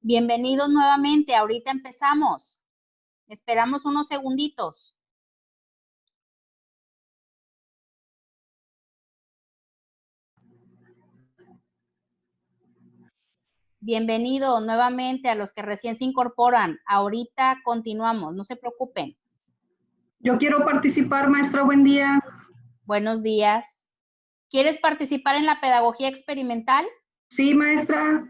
Bienvenidos nuevamente, ahorita empezamos. Esperamos unos segunditos. Bienvenido nuevamente a los que recién se incorporan. Ahorita continuamos, no se preocupen. Yo quiero participar, maestra, buen día. Buenos días. ¿Quieres participar en la pedagogía experimental? Sí, maestra.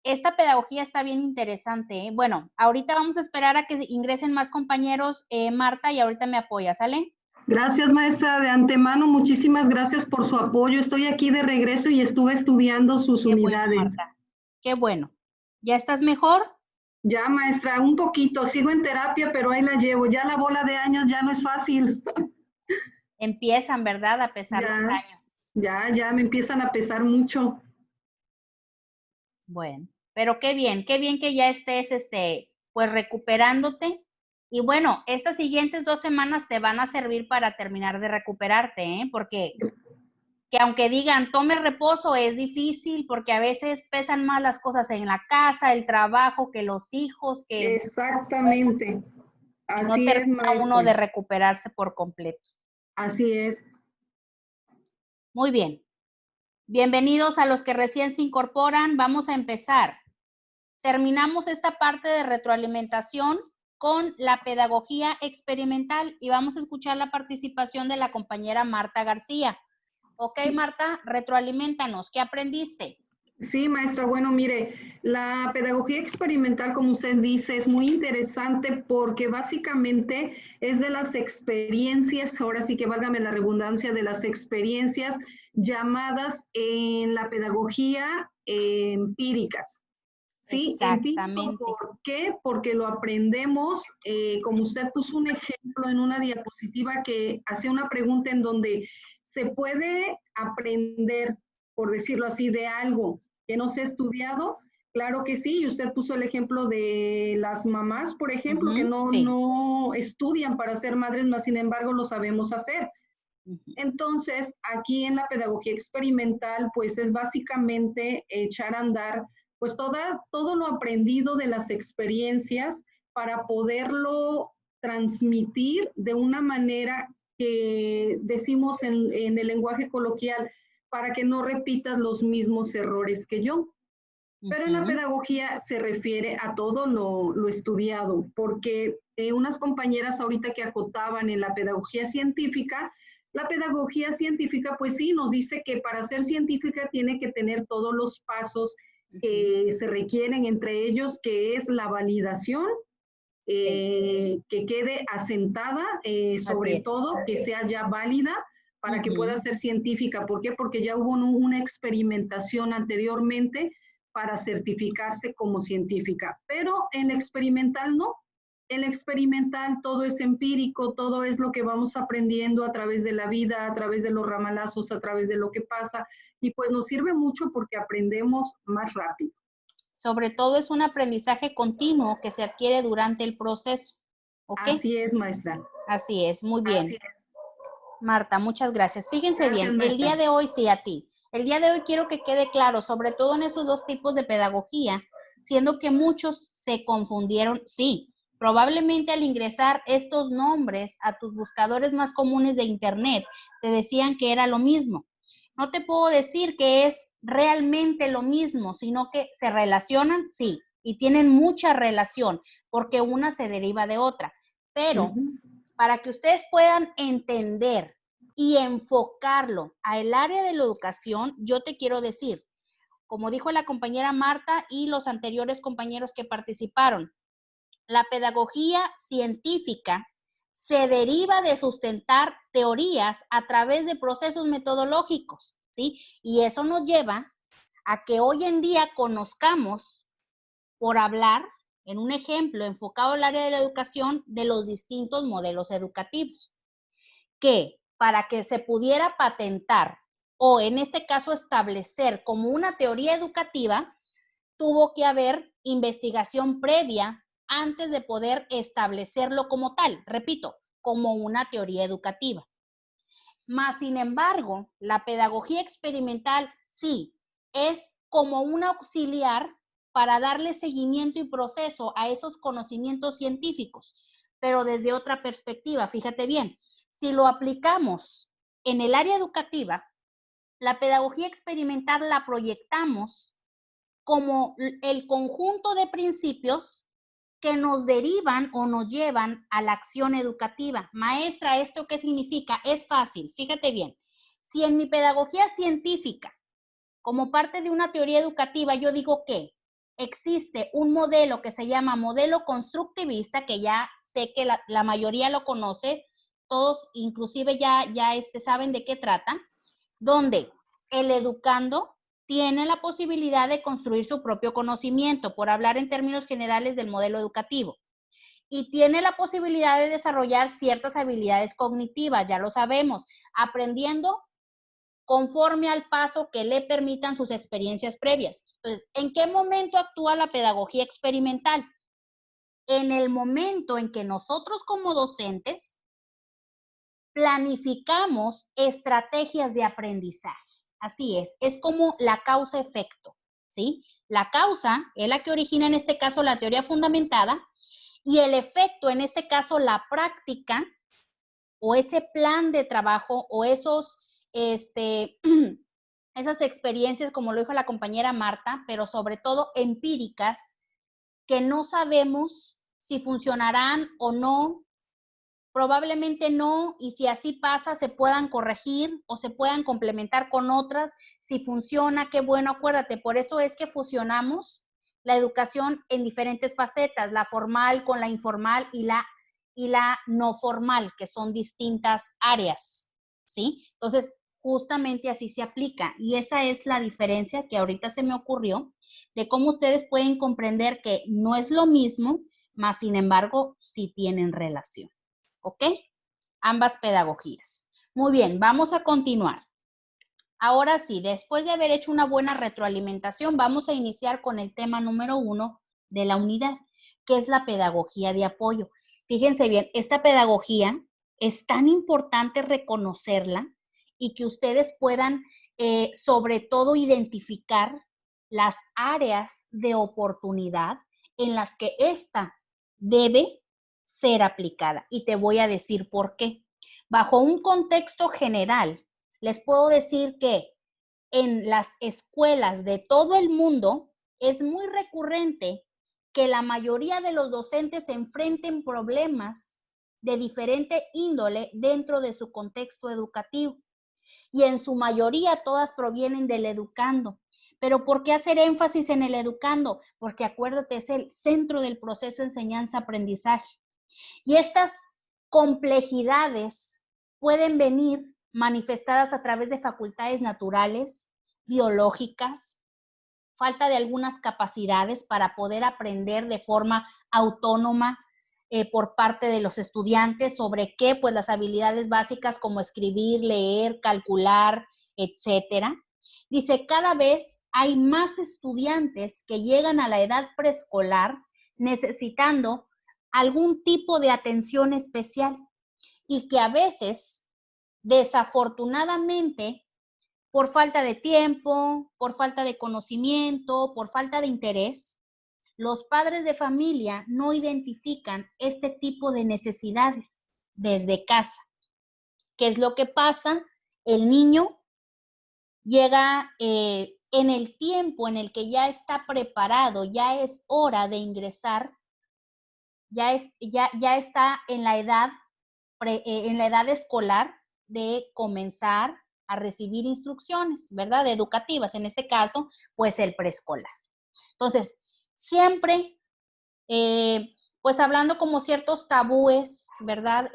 Esta pedagogía está bien interesante, ¿eh? Bueno, ahorita vamos a esperar a que ingresen más compañeros, Marta, y ahorita me apoya, ¿sale? Gracias, maestra, de antemano. Muchísimas gracias por su apoyo. Estoy aquí de regreso y estuve estudiando sus Qué bueno, unidades. Marta. Qué bueno. ¿Ya estás mejor? Ya, maestra, un poquito. Sigo en terapia, pero ahí la llevo. Ya la bola de años ya no es fácil. Empiezan, ¿verdad? A pesar los Ya, años. ya me empiezan a pesar mucho. Bueno, pero qué bien que ya estés, pues recuperándote. Y bueno, estas siguientes 2 semanas te van a servir para terminar de recuperarte, ¿eh? Porque que aunque digan tome reposo es difícil porque a veces pesan más las cosas en la casa, el trabajo, que los hijos, que Exactamente. y no Así es, termina uno maestra. de recuperarse por completo. Así es. Muy bien. Bienvenidos a los que recién se incorporan. Vamos a empezar. Terminamos esta parte de retroalimentación con la pedagogía experimental y vamos a escuchar la participación de la compañera Marta García. Ok, Marta, retroalimentanos. ¿Qué aprendiste? Sí, maestra. Bueno, mire, la pedagogía experimental, como usted dice, es muy interesante porque básicamente es de las experiencias, ahora sí que válgame la redundancia, de las experiencias llamadas en la pedagogía empíricas. Sí, empírico, Exactamente. ¿por qué? Porque lo aprendemos, como usted puso un ejemplo en una diapositiva que hacía una pregunta en donde se puede aprender, por decirlo así, de algo que no se ha estudiado. Claro que sí, y usted puso el ejemplo de las mamás, por ejemplo, que Sí. no estudian para ser madres, mas sin embargo lo sabemos hacer. Ujú. Entonces, aquí en la pedagogía experimental, pues es básicamente echar a andar, pues todo lo aprendido de las experiencias para poderlo transmitir de una manera que decimos en el lenguaje coloquial, para que no repitas los mismos errores que yo. Pero en la Ujú. pedagogía se refiere a todo lo estudiado, porque unas compañeras ahorita que acotaban en la pedagogía científica, pues sí, nos dice que para ser científica tiene que tener todos los pasos Ujú. que se requieren, entre ellos, que es la validación, Sí, que quede asentada, así sobre es. todo que sea ya válida para que pueda Ujú. ser científica. ¿Por qué? Porque ya hubo una experimentación anteriormente para certificarse como científica. Pero en la experimental no. En la experimental todo es empírico, todo es lo que vamos aprendiendo a través de la vida, a través de los ramalazos, a través de lo que pasa, y pues nos sirve mucho porque aprendemos más rápido. Sobre todo es un aprendizaje continuo que se adquiere durante el proceso. ¿Ok? Así es, maestra. Así es, muy Así bien. es. Marta, muchas gracias. Fíjense Gracias, bien, el maestra. día de hoy sí a ti. El día de hoy quiero que quede claro, sobre todo en estos dos tipos de pedagogía, siendo que muchos se confundieron. Sí, probablemente al ingresar estos nombres a tus buscadores más comunes de Internet, te decían que era lo mismo. No te puedo decir que es realmente lo mismo, sino que se relacionan, sí, y tienen mucha relación, porque una se deriva de otra. Pero Ujú. para que ustedes puedan entender y enfocarlo al área de la educación, yo te quiero decir, como dijo la compañera Marta y los anteriores compañeros que participaron, la pedagogía científica se deriva de sustentar teorías a través de procesos metodológicos, ¿sí? Y eso nos lleva a que hoy en día conozcamos, por hablar, en un ejemplo enfocado al área de la educación, de los distintos modelos educativos, que para que se pudiera patentar o en este caso establecer como una teoría educativa, tuvo que haber investigación previa antes de poder establecerlo como tal, repito, como una teoría educativa. Más sin embargo, la pedagogía experimental sí es como un auxiliar para darle seguimiento y proceso a esos conocimientos científicos, pero desde otra perspectiva. Fíjate bien, si lo aplicamos en el área educativa, la pedagogía experimental la proyectamos como el conjunto de principios que nos derivan o nos llevan a la acción educativa. Maestra, ¿esto qué significa? Es fácil, fíjate bien. Si en mi pedagogía científica, como parte de una teoría educativa, yo digo que existe un modelo que se llama modelo constructivista, que ya sé que la mayoría lo conoce, todos inclusive ya saben de qué trata, donde el educando tiene la posibilidad de construir su propio conocimiento, por hablar en términos generales del modelo educativo, y tiene la posibilidad de desarrollar ciertas habilidades cognitivas, ya lo sabemos, aprendiendo conforme al paso que le permitan sus experiencias previas. Entonces, ¿en qué momento actúa la pedagogía experimental? En el momento en que nosotros como docentes planificamos estrategias de aprendizaje. Así es como la causa-efecto, ¿sí? La causa es la que origina en este caso la teoría fundamentada y el efecto, en este caso la práctica o ese plan de trabajo o esas experiencias, como lo dijo la compañera Marta, pero sobre todo empíricas, que no sabemos si funcionarán o no. Probablemente no, y si así pasa, se puedan corregir o se puedan complementar con otras. Si funciona, qué bueno, acuérdate, por eso es que fusionamos la educación en diferentes facetas, la formal con la informal y la no formal, que son distintas áreas, ¿sí? Entonces, justamente así se aplica, y esa es la diferencia que ahorita se me ocurrió, de cómo ustedes pueden comprender que no es lo mismo, mas sin embargo, sí tienen relación. ¿Ok? Ambas pedagogías. Muy bien, vamos a continuar. Ahora sí, después de haber hecho una buena retroalimentación, vamos a iniciar con el tema número 1 de la unidad, que es la pedagogía de apoyo. Fíjense bien, esta pedagogía es tan importante reconocerla y que ustedes puedan, sobre todo, identificar las áreas de oportunidad en las que esta debe ser aplicada. Y te voy a decir por qué. Bajo un contexto general, les puedo decir que en las escuelas de todo el mundo es muy recurrente que la mayoría de los docentes enfrenten problemas de diferente índole dentro de su contexto educativo. Y en su mayoría todas provienen del educando. Pero ¿por qué hacer énfasis en el educando? Porque acuérdate, es el centro del proceso de enseñanza-aprendizaje. Y estas complejidades pueden venir manifestadas a través de facultades naturales, biológicas, falta de algunas capacidades para poder aprender de forma autónoma por parte de los estudiantes. ¿Sobre qué? Pues las habilidades básicas como escribir, leer, calcular, etcétera. Dice, cada vez hay más estudiantes que llegan a la edad preescolar necesitando algún tipo de atención especial y que a veces, desafortunadamente, por falta de tiempo, por falta de conocimiento, por falta de interés, los padres de familia no identifican este tipo de necesidades desde casa. ¿Qué es lo que pasa? El niño llega en el tiempo en el que ya está preparado, ya es hora de ingresar, ya está en la edad escolar de comenzar a recibir instrucciones, ¿verdad? Educativas, en este caso, pues el preescolar. Entonces, siempre, pues hablando como ciertos tabúes, ¿verdad?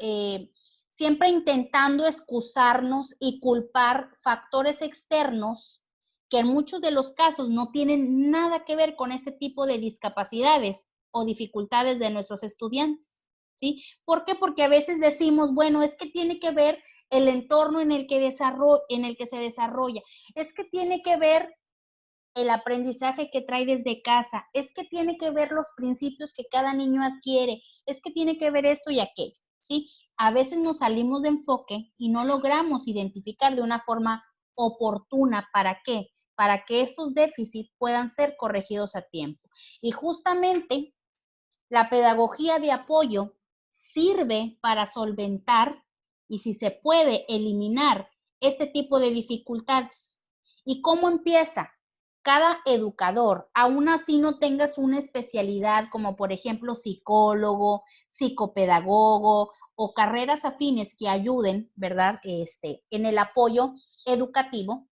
Siempre intentando excusarnos y culpar factores externos que en muchos de los casos no tienen nada que ver con este tipo de discapacidades o dificultades de nuestros estudiantes, ¿sí? ¿Por qué? Porque a veces decimos, bueno, es que tiene que ver el entorno en el que se desarrolla, es que tiene que ver el aprendizaje que trae desde casa, es que tiene que ver los principios que cada niño adquiere, es que tiene que ver esto y aquello, ¿sí? A veces nos salimos de enfoque y no logramos identificar de una forma oportuna. ¿Para qué? para que estos déficits puedan ser corregidos a tiempo. Y justamente la pedagogía de apoyo sirve para solventar y, si se puede, eliminar este tipo de dificultades. ¿Y cómo empieza? Cada educador, aún así no tengas una especialidad como por ejemplo psicólogo, psicopedagogo o carreras afines que ayuden, ¿verdad? En el apoyo educativo,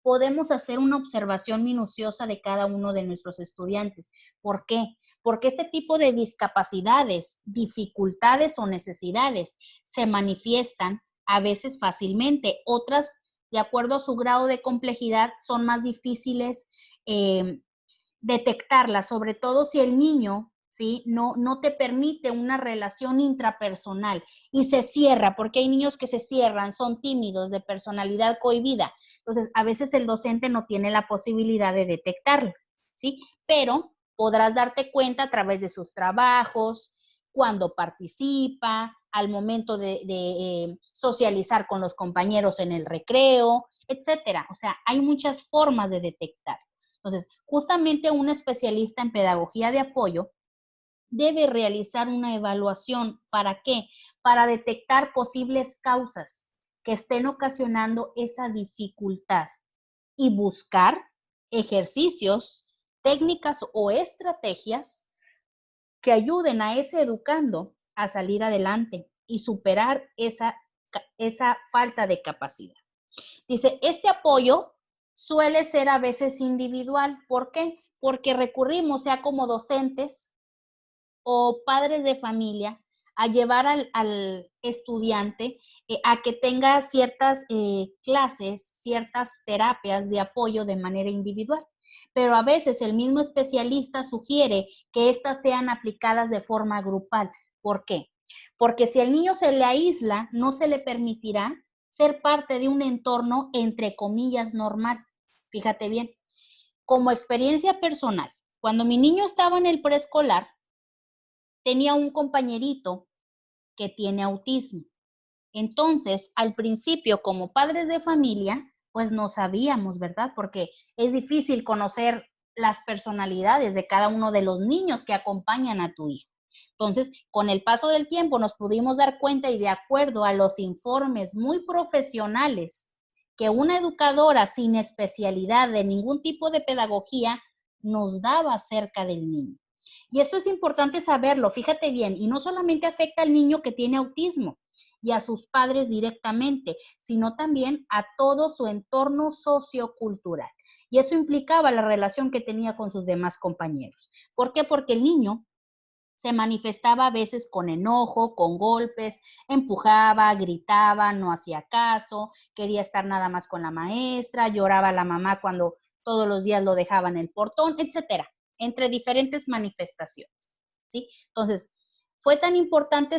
podemos hacer una observación minuciosa de cada uno de nuestros estudiantes. ¿Por qué? Porque este tipo de discapacidades, dificultades o necesidades se manifiestan a veces fácilmente, otras, de acuerdo a su grado de complejidad, son más difíciles detectarlas, sobre todo si el niño, ¿sí? No te permite una relación intrapersonal y se cierra, porque hay niños que se cierran, son tímidos, de personalidad cohibida. Entonces, a veces el docente no tiene la posibilidad de detectarlo, ¿sí? Pero podrás darte cuenta a través de sus trabajos, cuando participa, al momento de socializar con los compañeros en el recreo, etcétera. O sea, hay muchas formas de detectar. Entonces, justamente un especialista en pedagogía de apoyo debe realizar una evaluación. ¿Para qué? Para detectar posibles causas que estén ocasionando esa dificultad y buscar ejercicios, técnicas o estrategias que ayuden a ese educando a salir adelante y superar esa falta de capacidad. Dice, este apoyo suele ser a veces individual. ¿Por qué? Porque recurrimos, sea como docentes o padres de familia, a llevar al estudiante a que tenga ciertas clases, ciertas terapias de apoyo de manera individual. Pero a veces el mismo especialista sugiere que éstas sean aplicadas de forma grupal. ¿Por qué? Porque si al niño se le aísla, no se le permitirá ser parte de un entorno, entre comillas, normal. Fíjate bien, como experiencia personal, cuando mi niño estaba en el preescolar, tenía un compañerito que tiene autismo. Entonces, al principio, como padres de familia, pues no sabíamos, ¿verdad? Porque es difícil conocer las personalidades de cada uno de los niños que acompañan a tu hijo. Entonces, con el paso del tiempo nos pudimos dar cuenta, y de acuerdo a los informes muy profesionales que una educadora sin especialidad de ningún tipo de pedagogía nos daba acerca del niño. Y esto es importante saberlo, fíjate bien, y no solamente afecta al niño que tiene autismo y a sus padres directamente, sino también a todo su entorno sociocultural. Y eso implicaba la relación que tenía con sus demás compañeros. ¿Por qué? Porque el niño se manifestaba a veces con enojo, con golpes, empujaba, gritaba, no hacía caso, quería estar nada más con la maestra, lloraba a la mamá cuando todos los días lo dejaba en el portón, etcétera, entre diferentes manifestaciones, ¿sí? Entonces, fue tan importante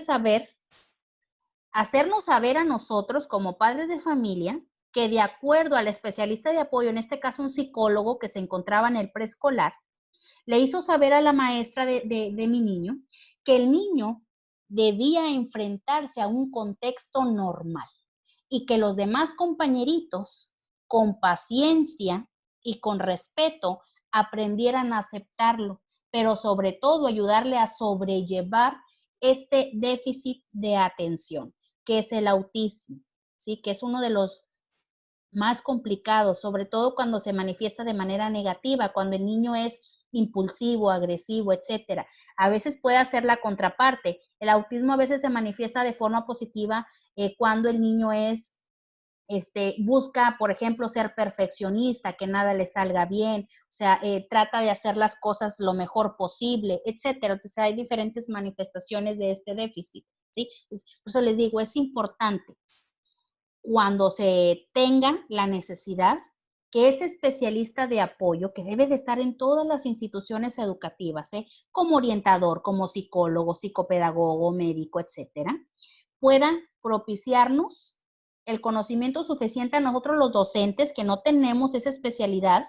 hacernos saber a nosotros como padres de familia que, de acuerdo al especialista de apoyo, en este caso un psicólogo que se encontraba en el preescolar, le hizo saber a la maestra de mi niño que el niño debía enfrentarse a un contexto normal y que los demás compañeritos, con paciencia y con respeto, aprendieran a aceptarlo, pero sobre todo ayudarle a sobrellevar este déficit de atención, que es el autismo, ¿sí? Que es uno de los más complicados, sobre todo cuando se manifiesta de manera negativa, cuando el niño es impulsivo, agresivo, etcétera. A veces puede hacer la contraparte. El autismo a veces se manifiesta de forma positiva cuando el niño busca, por ejemplo, ser perfeccionista, que nada le salga bien, o sea, trata de hacer las cosas lo mejor posible, etcétera. Entonces hay diferentes manifestaciones de este déficit, ¿sí? Entonces, por eso les digo, es importante cuando se tenga la necesidad, que ese especialista de apoyo, que debe de estar en todas las instituciones educativas, como orientador, como psicólogo, psicopedagogo, médico, etcétera, pueda propiciarnos el conocimiento suficiente a nosotros los docentes que no tenemos esa especialidad,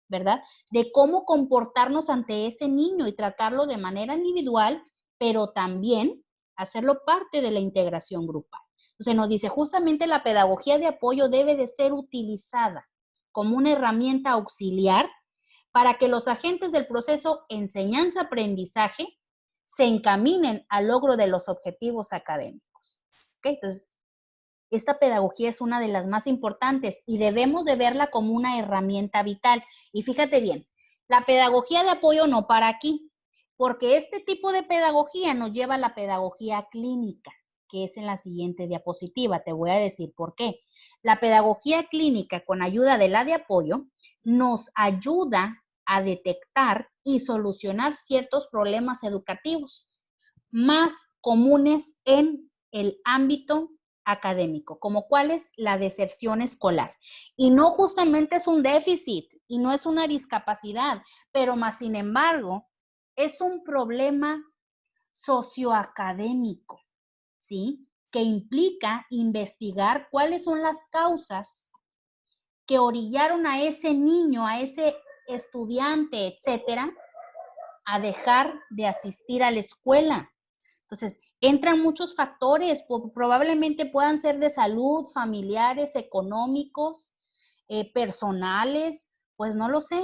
¿verdad? De cómo comportarnos ante ese niño y tratarlo de manera individual, pero también hacerlo parte de la integración grupal. Entonces nos dice, justamente la pedagogía de apoyo debe de ser utilizada como una herramienta auxiliar para que los agentes del proceso enseñanza-aprendizaje se encaminen al logro de los objetivos académicos. ¿Okay? Entonces, esta pedagogía es una de las más importantes y debemos de verla como una herramienta vital. Y fíjate bien, la pedagogía de apoyo no para aquí, porque este tipo de pedagogía nos lleva a la pedagogía clínica, que es en la siguiente diapositiva. Te voy a decir por qué. La pedagogía clínica con ayuda de la de apoyo nos ayuda a detectar y solucionar ciertos problemas educativos más comunes en el ámbito académico, como cuál es la deserción escolar. Y no justamente es un déficit y no es una discapacidad, pero más sin embargo es un problema socioacadémico, ¿sí? Que implica investigar cuáles son las causas que orillaron a ese niño, a ese estudiante, etcétera, a dejar de asistir a la escuela. Entonces, entran muchos factores, probablemente puedan ser de salud, familiares, económicos, personales, pues no lo sé,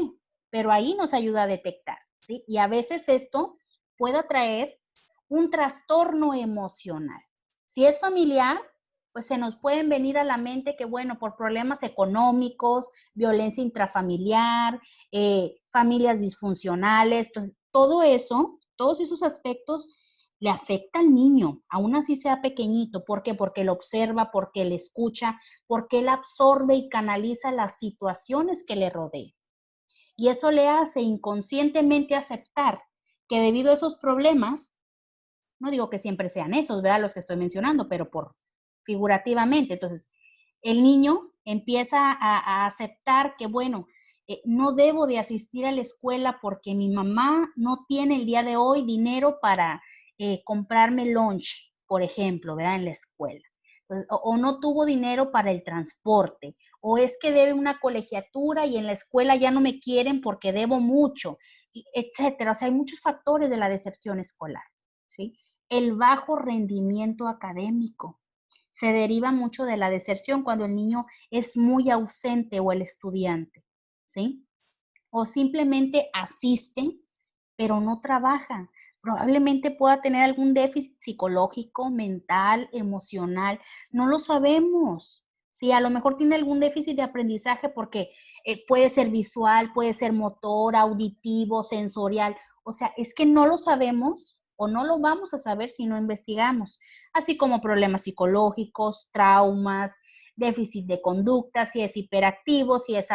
pero ahí nos ayuda a detectar, ¿sí? Y a veces esto puede traer un trastorno emocional. Si es familiar, pues se nos pueden venir a la mente que, bueno, por problemas económicos, violencia intrafamiliar, familias disfuncionales, entonces todo eso, todos esos aspectos le afecta al niño, aún así sea pequeñito. ¿Por qué? Porque lo observa, porque le escucha, porque él absorbe y canaliza las situaciones que le rodean. Y eso le hace inconscientemente aceptar que debido a esos problemas, no digo que siempre sean esos, ¿verdad? Los que estoy mencionando, pero por figurativamente. Entonces, el niño empieza a aceptar que, bueno, no debo de asistir a la escuela porque mi mamá no tiene el día de hoy dinero para comprarme lunch, por ejemplo, ¿verdad? En la escuela. Entonces, o no tuvo dinero para el transporte, o es que debe una colegiatura y en la escuela ya no me quieren porque debo mucho, etcétera. O sea, hay muchos factores de la deserción escolar, ¿sí? El bajo rendimiento académico se deriva mucho de la deserción cuando el niño es muy ausente o el estudiante, ¿sí? O simplemente asiste, pero no trabaja. Probablemente pueda tener algún déficit psicológico, mental, emocional, no lo sabemos. Sí, a lo mejor tiene algún déficit de aprendizaje porque puede ser visual, puede ser motor, auditivo, sensorial. O sea, es que no lo sabemos o no lo vamos a saber si no investigamos, así como problemas psicológicos, traumas, déficit de conducta, si es hiperactivo, si es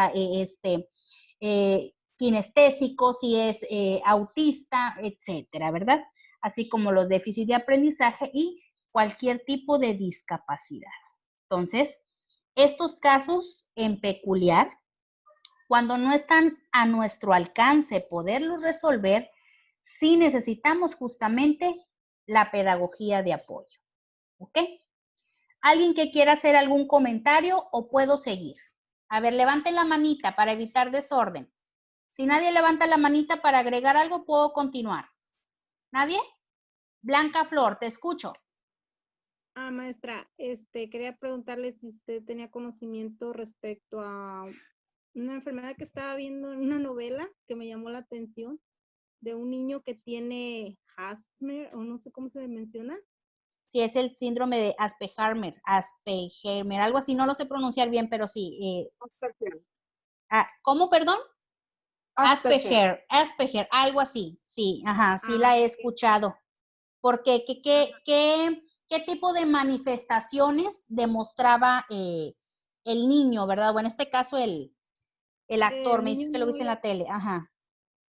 kinestésico, si es autista, etcétera, ¿verdad? Así como los déficits de aprendizaje y cualquier tipo de discapacidad. Entonces, estos casos en peculiar, cuando no están a nuestro alcance poderlos resolver, sí necesitamos justamente la pedagogía de apoyo. ¿Ok? ¿Alguien que quiera hacer algún comentario o puedo seguir? A ver, levanten la manita para evitar desorden. Si nadie levanta la manita para agregar algo, puedo continuar. ¿Nadie? Blanca Flor, te escucho. Maestra, quería preguntarle si usted tenía conocimiento respecto a una enfermedad que estaba viendo en una novela que me llamó la atención, de un niño que tiene Asperger, o no sé cómo se le menciona. Sí, es el síndrome de Asperger, algo así, no lo sé pronunciar bien, pero sí. Asperger. ¿Cómo, perdón? Asperger. Asperger, algo así, sí, ajá, sí la he Ok. escuchado. ¿Por qué? ¿Qué tipo de manifestaciones demostraba el niño, verdad? O en este caso el actor, El me niño dices que lo viste en la tele, ajá.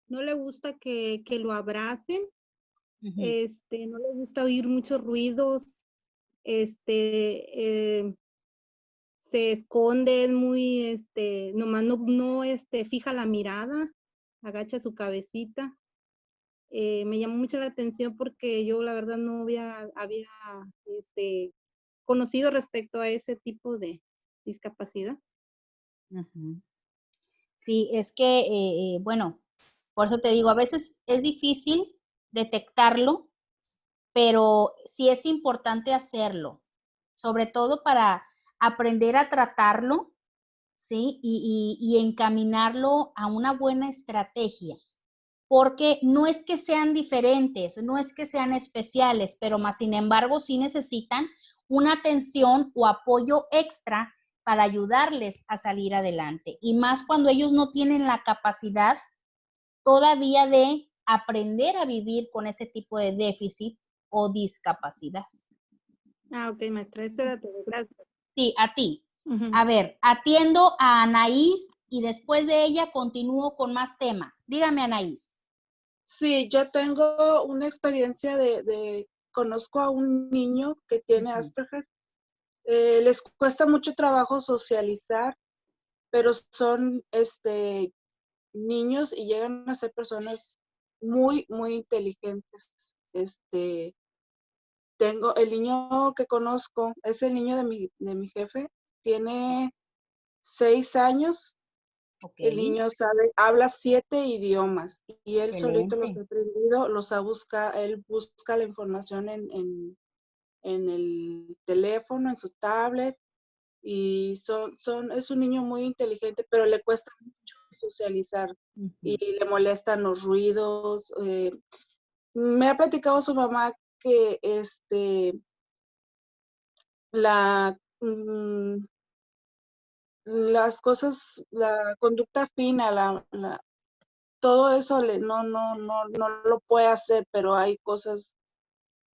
no le gusta que lo abracen, Uh-huh. no le gusta oír muchos ruidos, se esconde, es muy, nomás no, fija la mirada, agacha su cabecita. Me llamó mucho la atención porque yo la verdad no había conocido respecto a ese tipo de discapacidad. Uh-huh. Sí, es que, bueno, por eso te digo, a veces es difícil detectarlo, pero sí es importante hacerlo, sobre todo para aprender a tratarlo, ¿sí? Y encaminarlo a una buena estrategia. Porque no es que sean diferentes, no es que sean especiales, pero más sin embargo sí necesitan una atención o apoyo extra para ayudarles a salir adelante. Y más cuando ellos no tienen la capacidad todavía de aprender a vivir con ese tipo de déficit o discapacidad. Ah, ok, maestra, eso era todo. Gracias. Sí, a ti. Ujú. A ver, atiendo a Anaís y después de ella continúo con más tema. Dígame, Anaís. Sí, yo tengo una experiencia conozco a un niño que tiene Asperger. Les cuesta mucho trabajo socializar, pero son niños y llegan a ser personas muy, muy inteligentes. Tengo el niño que conozco, es el niño de mi jefe, tiene 6 años. Ok, El niño habla 7 idiomas y él solito los excelente. ha aprendido, él busca la información en el teléfono, en su tablet, y es un niño muy inteligente, pero le cuesta mucho socializar y le molestan los ruidos. Me ha platicado su mamá que la las cosas, la conducta fina, todo eso no lo puede hacer, pero hay cosas,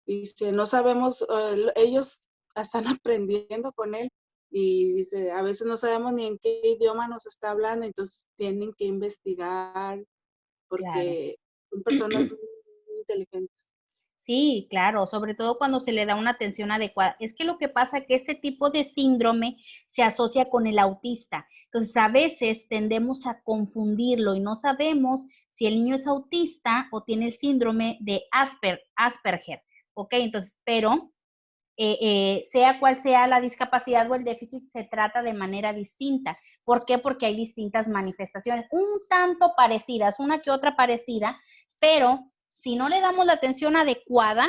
dice, no sabemos, ellos están aprendiendo con él y dice, a veces no sabemos ni en qué idioma nos está hablando, entonces tienen que investigar Claro. porque son personas muy inteligentes. Sí, claro, sobre todo cuando se le da una atención adecuada. Es que lo que pasa es que este tipo de síndrome se asocia con el autista. Entonces, a veces tendemos a confundirlo y no sabemos si el niño es autista o tiene el síndrome de Asperger. ¿Ok? Entonces, pero sea cual sea la discapacidad o el déficit, se trata de manera distinta. ¿Por qué? Porque hay distintas manifestaciones, un tanto parecidas, una que otra parecida, pero si no le damos la atención adecuada,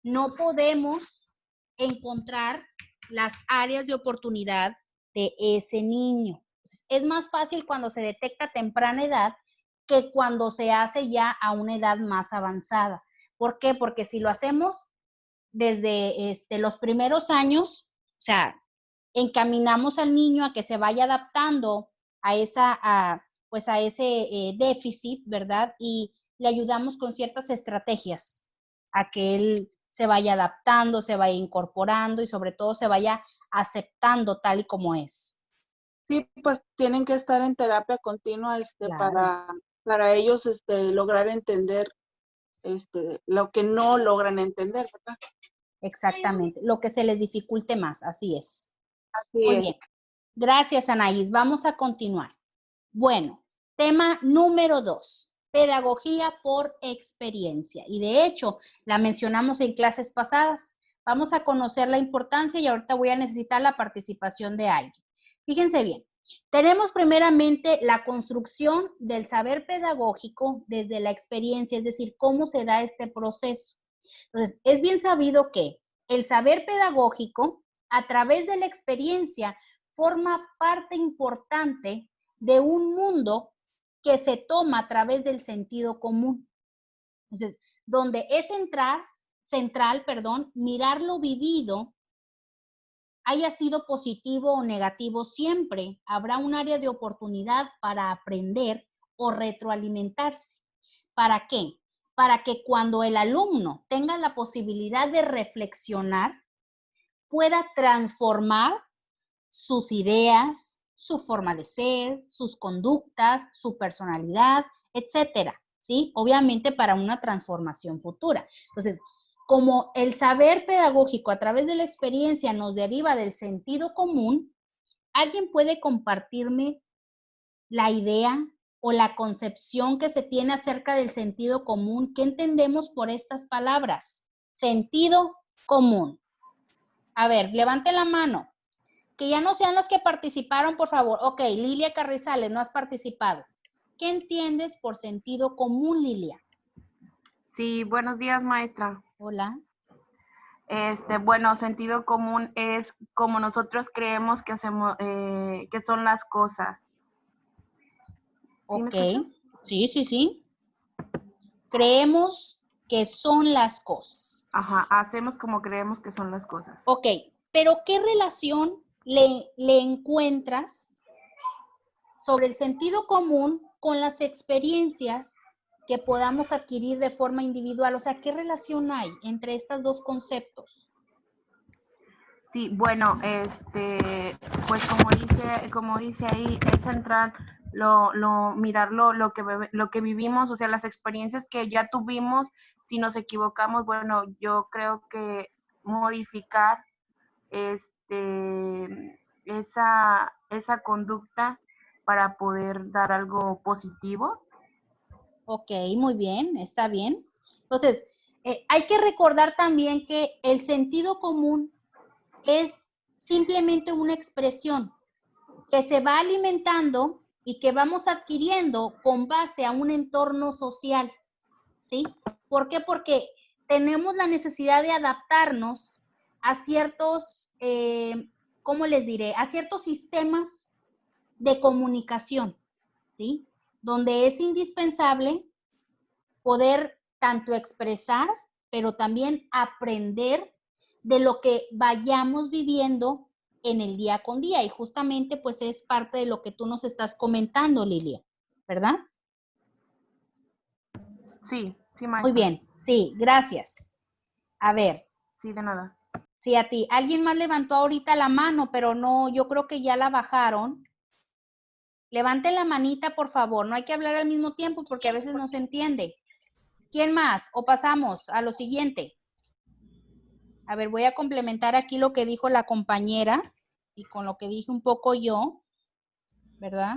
no podemos encontrar las áreas de oportunidad de ese niño. Es más fácil cuando se detecta a temprana edad que cuando se hace ya a una edad más avanzada. ¿Por qué? Porque si lo hacemos desde los primeros años, o sea, encaminamos al niño a que se vaya adaptando a pues a ese déficit, ¿verdad? Y le ayudamos con ciertas estrategias a que él se vaya adaptando, se vaya incorporando y sobre todo se vaya aceptando tal y como es. Sí, pues tienen que estar en terapia continua Claro. para ellos lograr entender lo que no logran entender, ¿verdad? Exactamente. Lo que se les dificulte más, así es. Así Muy es. bien. Gracias, Anaís. Vamos a continuar. Bueno, tema número 2, pedagogía por experiencia. Y de hecho, la mencionamos en clases pasadas. Vamos a conocer la importancia y ahorita voy a necesitar la participación de alguien. Fíjense bien, tenemos primeramente la construcción del saber pedagógico desde la experiencia, es decir, cómo se da este proceso. Entonces, es bien sabido que el saber pedagógico, a través de la experiencia, forma parte importante de un mundo que se toma a través del sentido común. Entonces, donde es central, mirar lo vivido, haya sido positivo o negativo, siempre habrá un área de oportunidad para aprender o retroalimentarse. ¿Para qué? Para que cuando el alumno tenga la posibilidad de reflexionar, pueda transformar sus ideas, su forma de ser, sus conductas, su personalidad, etcétera, ¿sí? Obviamente para una transformación futura. Entonces, como el saber pedagógico a través de la experiencia nos deriva del sentido común, ¿alguien puede compartirme la idea o la concepción que se tiene acerca del sentido común? ¿Qué entendemos por estas palabras? Sentido común. A ver, levante la mano. Que ya no sean los que participaron, por favor. Ok, Lilia Carrizales, no has participado. ¿Qué entiendes por sentido común, Lilia? Sí, buenos días, maestra. Hola. Bueno, sentido común es como nosotros creemos que hacemos, que son las cosas. ¿Sí me Ok. escuchan? Sí, sí, sí. Creemos que son las cosas. Ajá, hacemos como creemos que son las cosas. Ok, pero ¿qué relación le encuentras sobre el sentido común con las experiencias que podamos adquirir de forma individual? O sea, ¿qué relación hay entre estos dos conceptos? Sí, bueno, pues como dice ahí, es central mirar lo que vivimos, o sea, las experiencias que ya tuvimos. Si nos equivocamos, bueno, yo creo que modificar esa conducta para poder dar algo positivo. Ok, muy bien, está bien. Entonces, hay que recordar también que el sentido común es simplemente una expresión que se va alimentando y que vamos adquiriendo con base a un entorno social, ¿sí? ¿Por qué? Porque tenemos la necesidad de adaptarnos a ciertos, ¿cómo les diré? A ciertos sistemas de comunicación, ¿sí? Donde es indispensable poder tanto expresar, pero también aprender de lo que vayamos viviendo en el día con día. Y justamente pues es parte de lo que tú nos estás comentando, Lilia, ¿verdad? Sí, sí, Muy maestra. bien, sí, gracias. A ver, Sí, de nada. sí, a ti. Alguien más levantó ahorita la mano, pero no, yo creo que ya la bajaron. Levanten la manita, por favor. No hay que hablar al mismo tiempo porque a veces no se entiende. ¿Quién más? O pasamos a lo siguiente. A ver, voy a complementar aquí lo que dijo la compañera y con lo que dije un poco yo, ¿verdad?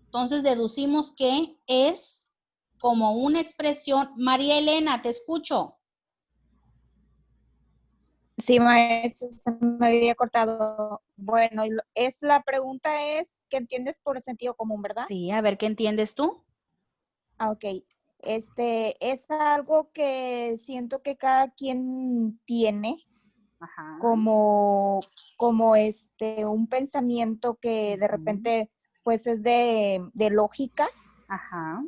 Entonces deducimos que es como una expresión. María Elena, te escucho. Sí, maestro, se me había cortado. Bueno, la pregunta es, ¿qué entiendes por sentido común, verdad? Sí, a ver, ¿qué entiendes tú? Ah, ok. Es algo que siento que cada quien tiene Ajá. como un pensamiento que de repente pues es de lógica, Ajá.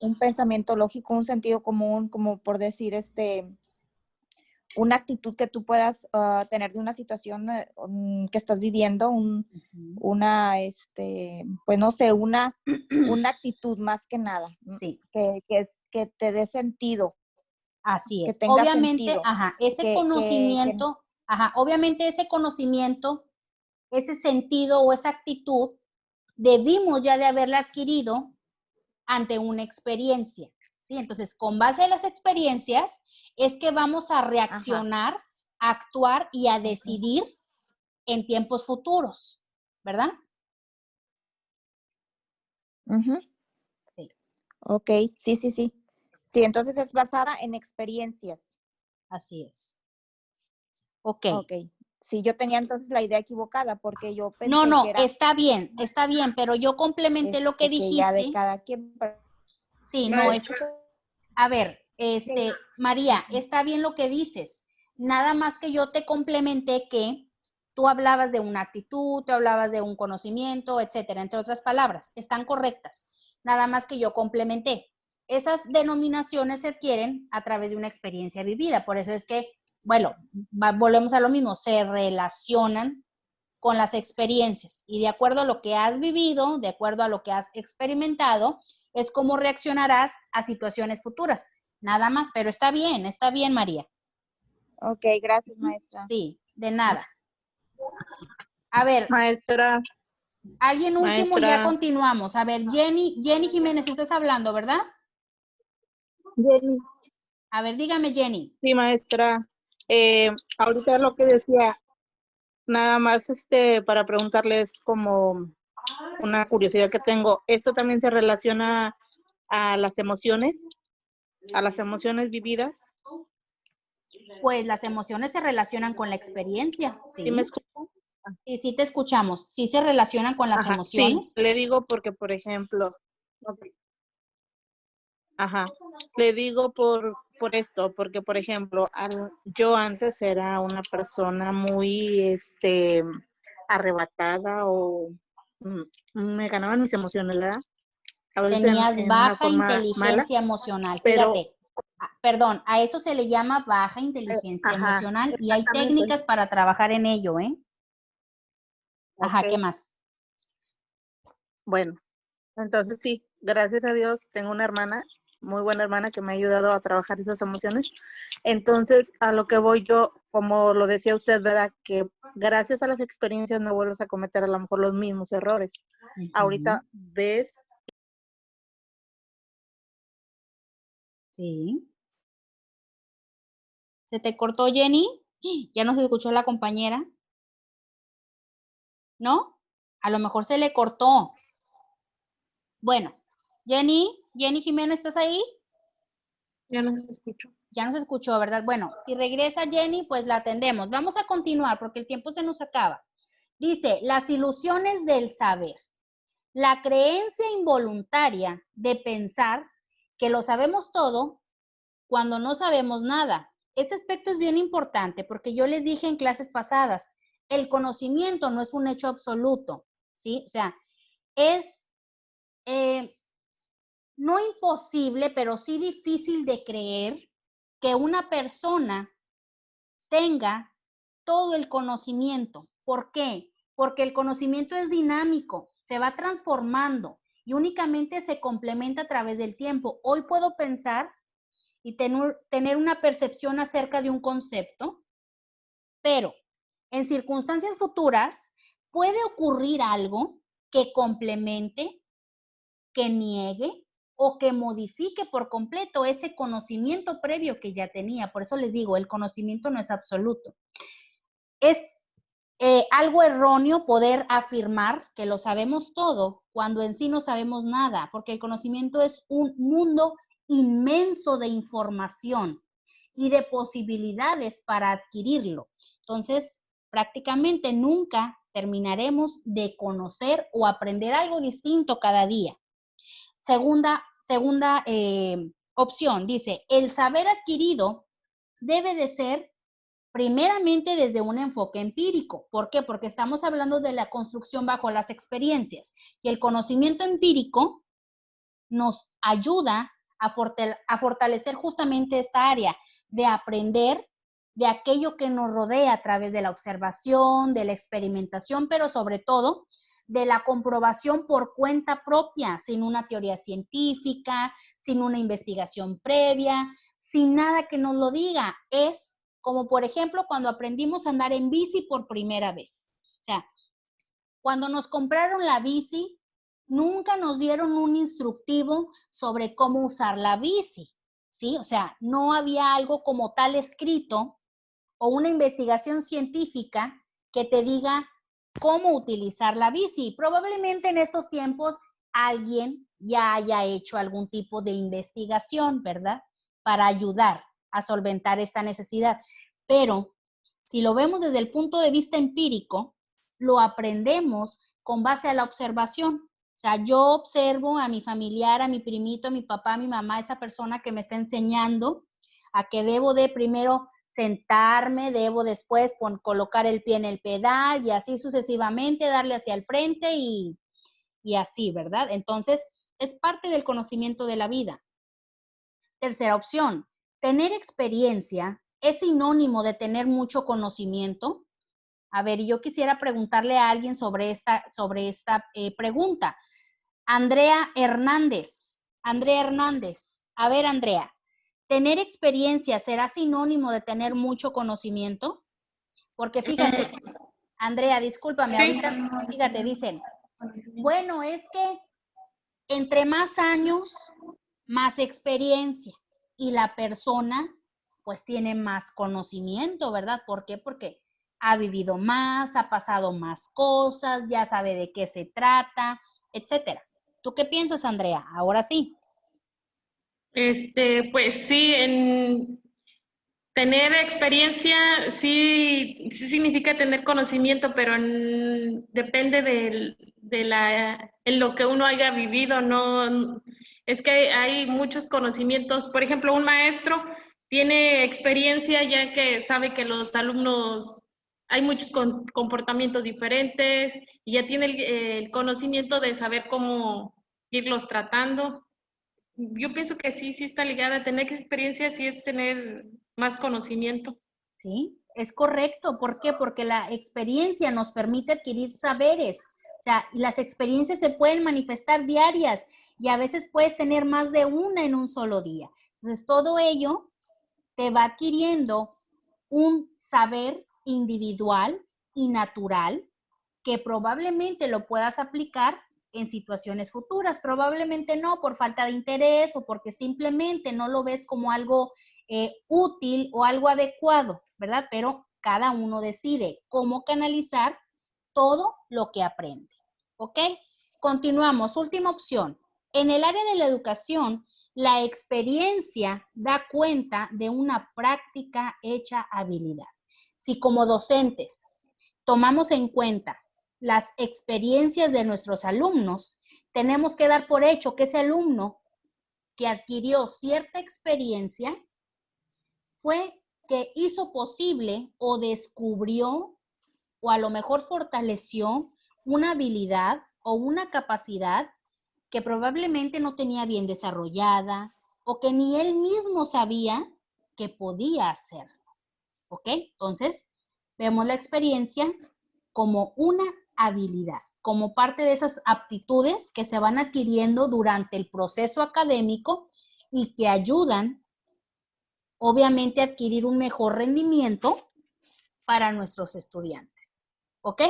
un pensamiento lógico, un sentido común, como por decir una actitud que tú puedas tener de una situación que estás viviendo, pues no sé, una actitud más que nada, Sí, que te dé sentido, así que es. tenga Obviamente, sentido, ajá, ese conocimiento, ajá, obviamente ese conocimiento, ese sentido o esa actitud, debimos ya de haberla adquirido ante una experiencia, ¿sí? Entonces, con base a las experiencias, es que vamos a reaccionar, a actuar y a decidir en tiempos futuros, ¿verdad? Ujú. Sí, Ok, sí, sí, sí. Sí, entonces es basada en experiencias. así es. Ok. Ok. Sí, yo tenía entonces la idea equivocada porque yo No, pensé que no, era está bien, pero yo complementé lo que que ya de dijiste. cada quien. Sí, no es. Maestra, A ver, María, está bien lo que dices. Nada más que yo te complementé que tú hablabas de una actitud, tú hablabas de un conocimiento, etcétera, entre otras palabras. Están correctas. Nada más que yo complementé. Esas denominaciones se adquieren a través de una experiencia vivida. Por eso es que, bueno, volvemos a lo mismo, se relacionan con las experiencias y de acuerdo a lo que has vivido, de acuerdo a lo que has experimentado, es cómo reaccionarás a situaciones futuras. Nada más, pero está bien, María. Ok, gracias, maestra. Sí, de nada. A ver, Maestra, alguien último y ya maestra, continuamos. A ver, Jenny Jiménez, estás hablando, ¿verdad? Jenny. A ver, dígame, Jenny. Sí, maestra. Ahorita lo que decía, nada más para preguntarles como una curiosidad que tengo. ¿Esto también se relaciona a las emociones vividas? Pues las emociones se relacionan con la experiencia, ¿Sí me ¿sí? escuchan? Y sí te escuchamos. Sí se relacionan con las Ajá, sí, emociones. le digo porque, por ejemplo, ok. Ajá, le digo por esto, porque por ejemplo, yo antes era una persona muy arrebatada o me ganaban mis emociones, ¿verdad? A veces Tenías en una baja forma mala, inteligencia emocional. pero, Fíjate, perdón, a eso se le llama baja inteligencia ajá, emocional y hay exactamente, técnicas para trabajar en ello, ¿eh? Ajá, ¿qué ok, más? bueno, entonces sí, gracias a Dios tengo una hermana, muy buena hermana que me ha ayudado a trabajar esas emociones. Entonces, a lo que voy yo, como lo decía usted, ¿verdad? Que gracias a las experiencias no vuelves a cometer a lo mejor los mismos errores. Ujú. Ahorita ves, Sí. ¿Se te cortó, Jenny? ¿Ya no se escuchó la compañera? ¿No? A lo mejor se le cortó. Bueno, Jenny Jiménez, ¿estás ahí? ya no se escuchó. Ya nos escuchó, ¿verdad? Bueno, si regresa Jenny, pues la atendemos. Vamos a continuar porque el tiempo se nos acaba. Dice, las ilusiones del saber. La creencia involuntaria de pensar que lo sabemos todo cuando no sabemos nada. Este aspecto es bien importante porque yo les dije en clases pasadas, el conocimiento no es un hecho absoluto, ¿sí? O sea, es no imposible, pero sí difícil de creer que una persona tenga todo el conocimiento. ¿Por qué? Porque el conocimiento es dinámico, se va transformando y únicamente se complementa a través del tiempo. Hoy puedo pensar y tener una percepción acerca de un concepto, pero en circunstancias futuras puede ocurrir algo que complemente, que niegue o que modifique por completo ese conocimiento previo que ya tenía. Por eso les digo, el conocimiento no es absoluto. Es algo erróneo poder afirmar que lo sabemos todo cuando en sí no sabemos nada, porque el conocimiento es un mundo inmenso de información y de posibilidades para adquirirlo. Entonces, prácticamente nunca terminaremos de conocer o aprender algo distinto cada día. Segunda opción, dice, el saber adquirido debe de ser primeramente desde un enfoque empírico. ¿Por qué? Porque estamos hablando de la construcción bajo las experiencias y el conocimiento empírico nos ayuda a fortalecer justamente esta área de aprender de aquello que nos rodea a través de la observación, de la experimentación, pero sobre todo de la comprobación por cuenta propia, sin una teoría científica, sin una investigación previa, sin nada que nos lo diga. Es como, por ejemplo, cuando aprendimos a andar en bici por primera vez. O sea, cuando nos compraron la bici, nunca nos dieron un instructivo sobre cómo usar la bici, ¿sí? O sea, no había algo como tal escrito o una investigación científica que te diga cómo utilizar la bici. Probablemente en estos tiempos alguien ya haya hecho algún tipo de investigación, ¿verdad? Para ayudar a solventar esta necesidad. Pero si lo vemos desde el punto de vista empírico, lo aprendemos con base a la observación. O sea, yo observo a mi familiar, a mi primito, a mi papá, a mi mamá, esa persona que me está enseñando a que debo de primero sentarme, debo después colocar el pie en el pedal y así sucesivamente, darle hacia el frente y así, ¿verdad? Entonces, es parte del conocimiento de la vida. Tercera opción, tener experiencia es sinónimo de tener mucho conocimiento. A ver, yo quisiera preguntarle a alguien sobre esta pregunta. Andrea Hernández. Andrea Hernández. A ver, Andrea, ¿tener experiencia será sinónimo de tener mucho conocimiento? Porque fíjate, Andrea, discúlpame, Sí, ahorita, fíjate, dicen, bueno, es que entre más años, más experiencia y la persona pues tiene más conocimiento, ¿verdad? ¿Por qué? Porque ha vivido más, ha pasado más cosas, ya sabe de qué se trata, etcétera. ¿Tú qué piensas, Andrea? Ahora sí. pues sí, en tener experiencia sí significa tener conocimiento, pero depende en lo que uno haya vivido, no es que hay muchos conocimientos. Por ejemplo, un maestro tiene experiencia ya que sabe que los alumnos, hay muchos comportamientos diferentes y ya tiene el conocimiento de saber cómo irlos tratando. Yo pienso que sí, sí está ligada a tener experiencia, sí es tener más conocimiento. ¿Sí? Es correcto. ¿Por qué? Porque la experiencia nos permite adquirir saberes. O sea, las experiencias se pueden manifestar diarias y a veces puedes tener más de una en un solo día. Entonces, todo ello te va adquiriendo un saber individual y natural que probablemente lo puedas aplicar en situaciones futuras. Probablemente no por falta de interés o porque simplemente no lo ves como algo útil o algo adecuado, ¿verdad? Pero cada uno decide cómo canalizar todo lo que aprende, ¿ok? Continuamos. Última opción. En el área de la educación, la experiencia da cuenta de una práctica hecha habilidad. Si como docentes tomamos en cuenta las experiencias de nuestros alumnos, tenemos que dar por hecho que ese alumno que adquirió cierta experiencia fue que hizo posible o descubrió o a lo mejor fortaleció una habilidad o una capacidad que probablemente no tenía bien desarrollada o que ni él mismo sabía que podía hacerlo. ¿Ok? Entonces, vemos la experiencia como una habilidad, como parte de esas aptitudes que se van adquiriendo durante el proceso académico y que ayudan, obviamente, a adquirir un mejor rendimiento para nuestros estudiantes. ¿Ok?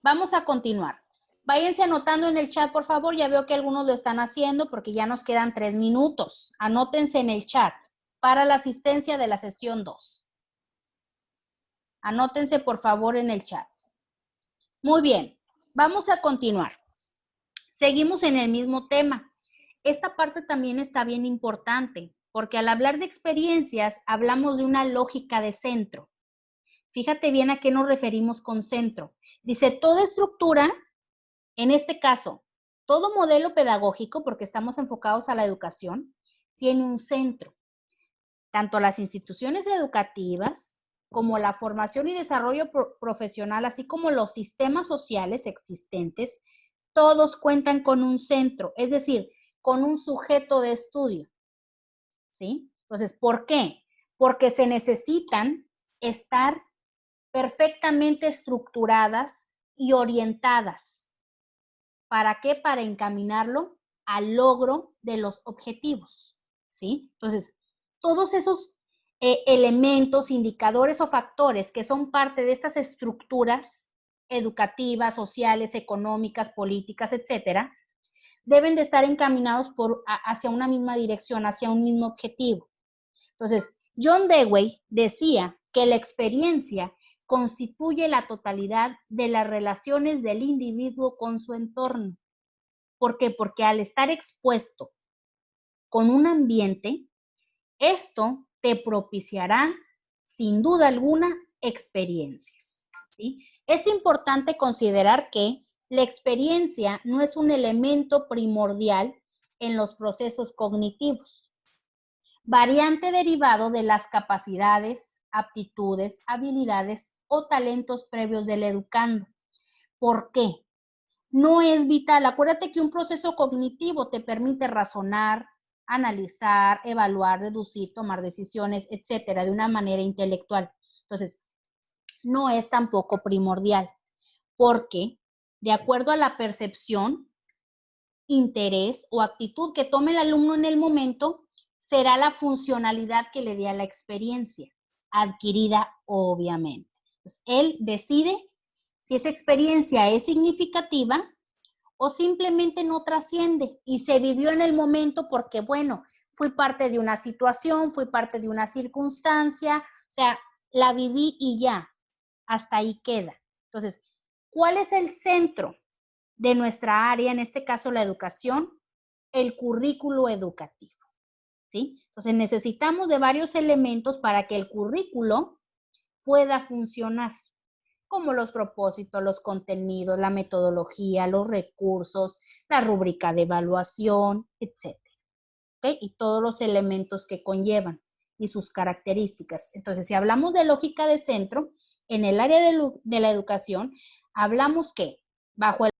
Vamos a continuar. Váyanse anotando en el chat, por favor. Ya veo que algunos lo están haciendo porque ya nos quedan 3 minutos. Anótense en el chat para la asistencia de la sesión 2. Anótense, por favor, en el chat. Muy bien, vamos a continuar. Seguimos en el mismo tema. Esta parte también está bien importante porque al hablar de experiencias hablamos de una lógica de centro. Fíjate bien a qué nos referimos con centro. Dice, toda estructura, en este caso, todo modelo pedagógico, porque estamos enfocados a la educación, tiene un centro. Tanto las instituciones educativas como la formación y desarrollo profesional, así como los sistemas sociales existentes, todos cuentan con un centro, es decir, con un sujeto de estudio. ¿Sí? Entonces, ¿por qué? Porque se necesitan estar perfectamente estructuradas y orientadas. ¿Para qué? Para encaminarlo al logro de los objetivos. ¿Sí? Entonces, todos esos elementos, indicadores o factores que son parte de estas estructuras educativas, sociales, económicas, políticas, etcétera, deben de estar encaminados hacia una misma dirección, hacia un mismo objetivo. Entonces, John Dewey decía que la experiencia constituye la totalidad de las relaciones del individuo con su entorno. ¿Por qué? Porque al estar expuesto con un ambiente, esto te propiciará, sin duda alguna, experiencias. ¿Sí? Es importante considerar que la experiencia no es un elemento primordial en los procesos cognitivos, variante derivado de las capacidades, aptitudes, habilidades o talentos previos del educando. ¿Por qué? No es vital. Acuérdate que un proceso cognitivo te permite razonar, analizar, evaluar, deducir, tomar decisiones, etcétera, de una manera intelectual. Entonces, no es tampoco primordial, porque de acuerdo a la percepción, interés o actitud que tome el alumno en el momento, será la funcionalidad que le dé a la experiencia, adquirida obviamente. Entonces, él decide si esa experiencia es significativa o simplemente no trasciende y se vivió en el momento porque, bueno, fui parte de una situación, fui parte de una circunstancia, o sea, la viví y ya, hasta ahí queda. Entonces, ¿cuál es el centro de nuestra área, en este caso la educación? El currículo educativo, ¿sí? Entonces, necesitamos de varios elementos para que el currículo pueda funcionar, como los propósitos, los contenidos, la metodología, los recursos, la rúbrica de evaluación, etc. ¿Okay? Y todos los elementos que conllevan. y sus características. Entonces, si hablamos de lógica de centro, en el área de la educación, hablamos que bajo el